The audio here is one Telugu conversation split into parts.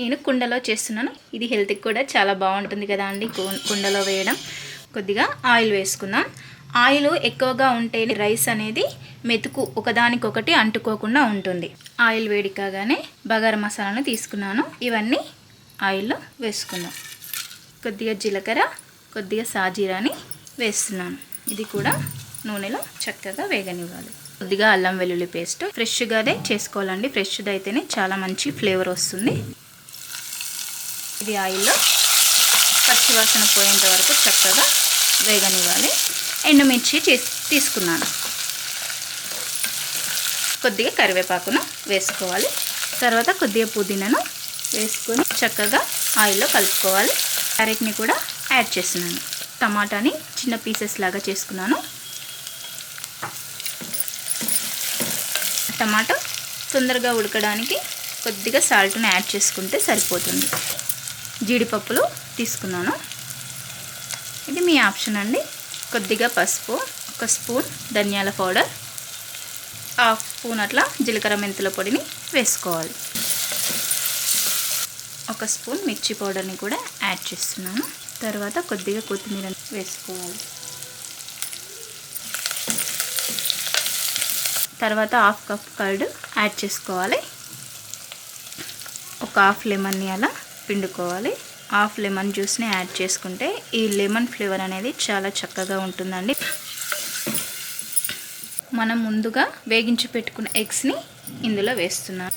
నేను కుండలో చేస్తున్నాను. ఇది హెల్త్కి కూడా చాలా బాగుంటుంది కదా అండి కుండలో వేయడం. కొద్దిగా ఆయిల్ వేసుకుందాం. ఆయిల్ ఎక్కువగా ఉంటే రైస్ అనేది మెతుకు ఒకదానికొకటి అంటుకోకుండా ఉంటుంది. ఆయిల్ వేడి కాగానే బగారా మసాలాను తీసుకున్నాను. ఇవన్నీ ఆయిల్లో వేసుకుందాం. కొద్దిగా జీలకర్ర, కొద్దిగా సాజీరాని వేస్తున్నాను. ఇది కూడా నూనెలో చక్కగా వేగనివ్వాలి. కొద్దిగా అల్లం వెల్లుల్లి పేస్ట్ ఫ్రెష్గానే చేసుకోవాలండి. ఫ్రెష్ది అయితేనే చాలా మంచి ఫ్లేవర్ వస్తుంది. ఇది ఆయిల్లో పచ్చి వాసన పోయేంత వరకు చక్కగా వేగనివ్వాలి. ఎండుమిర్చి తీసుకున్నాను. కొద్దిగా కరివేపాకును వేసుకోవాలి. తర్వాత కొద్దిగా పుదీనాను వేసుకొని చక్కగా ఆయిల్లో కలుపుకోవాలి. క్యారెట్ని కూడా యాడ్ చేస్తున్నాను. టమాటాని చిన్న పీసెస్ లాగా చేసుకున్నాను. టమాటా తొందరగా ఉడకడానికి కొద్దిగా సాల్ట్ని యాడ్ చేసుకుంటే సరిపోతుంది. జీడిపప్పులు తీసుకున్నాను. ఇది మీ ఆప్షన్ అండి. కొద్దిగా పసుపు, 1 స్పూన్ ధనియాల పౌడర్, 1/2 స్పూన్ అట్లా జీలకర్ర మెంతుల పొడిని వేసుకోవాలి. 1 స్పూన్ మిర్చి పౌడర్ని కూడా యాడ్ చేస్తున్నాను. తర్వాత కొద్దిగా కొత్తిమీర వేసుకోవాలి. తర్వాత 1/2 కప్ కర్డ్ యాడ్ చేసుకోవాలి. ఒక 1/2 లెమన్ని అలా పిండుకోవాలి. 1/2 లెమన్ జ్యూస్ని యాడ్ చేసుకుంటే ఈ లెమన్ ఫ్లేవర్ అనేది చాలా చక్కగా ఉంటుందండి. మనం ముందుగా వేగించి పెట్టుకున్న ఎగ్స్ని ఇందులో వేస్తున్నాను.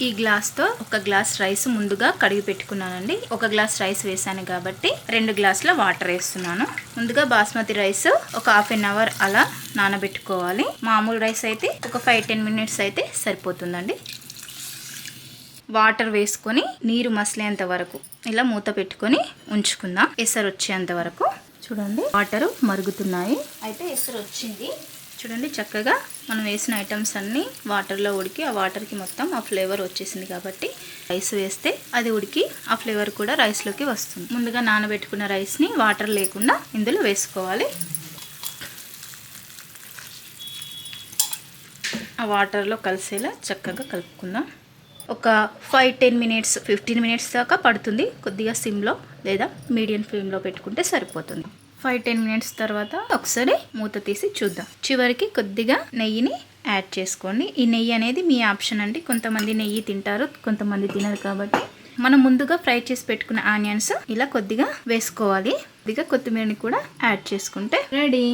ఈ గ్లాస్తో 1 గ్లాస్ రైస్ ముందుగా కడిగి పెట్టుకున్నానండి. 1 గ్లాస్ రైస్ వేసాను కాబట్టి 2 గ్లాసుల వాటర్ వేస్తున్నాను. ముందుగా బాస్మతి రైస్ ఒక 1/2 అవర్ అలా నానబెట్టుకోవాలి. మామూలు రైస్ అయితే ఒక 5-10 మినిట్స్ అయితే సరిపోతుందండి. వాటర్ వేసుకొని నీరు మసిలేంత వరకు ఇలా మూత పెట్టుకొని ఉంచుకుందాం. ఎసరు వచ్చేంత వరకు. చూడండి వాటరు మరుగుతున్నాయి. అయితే ఎసరు వచ్చింది. చూడండి చక్కగా మనం వేసిన ఐటమ్స్ అన్నీ వాటర్లో ఉడికి ఆ వాటర్కి మొత్తం ఆ ఫ్లేవర్ వచ్చేసింది కాబట్టి రైస్ వేస్తే అది ఉడికి ఆ ఫ్లేవర్ కూడా రైస్లోకి వస్తుంది. ముందుగా నానబెట్టుకున్న రైస్ని వాటర్ లేకుండా ఇందులో వేసుకోవాలి. ఆ వాటర్లో కలిసేలా చక్కగా కలుపుకుందాం. ఒక 5-10 మినిట్స్ 15 మినిట్స్ దాకా పడుతుంది. కొద్దిగా సిమ్లో లేదా మీడియం ఫ్లేమ్లో పెట్టుకుంటే సరిపోతుంది. 5-10 మినిట్స్ తర్వాత ఒకసారి మూత తీసి చూద్దాం. చివరికి కొద్దిగా నెయ్యిని యాడ్ చేసుకోండి. ఈ నెయ్యి అనేది మీ ఆప్షన్ అండి. కొంతమంది నెయ్యి తింటారు, కొంతమంది తినరు. కాబట్టి మనం ముందుగా ఫ్రై చేసి పెట్టుకున్న ఆనియన్స్ ఇలా కొద్దిగా వేసుకోవాలి. కొద్దిగా కొత్తిమీరని కూడా యాడ్ చేసుకుంటే రెడీ.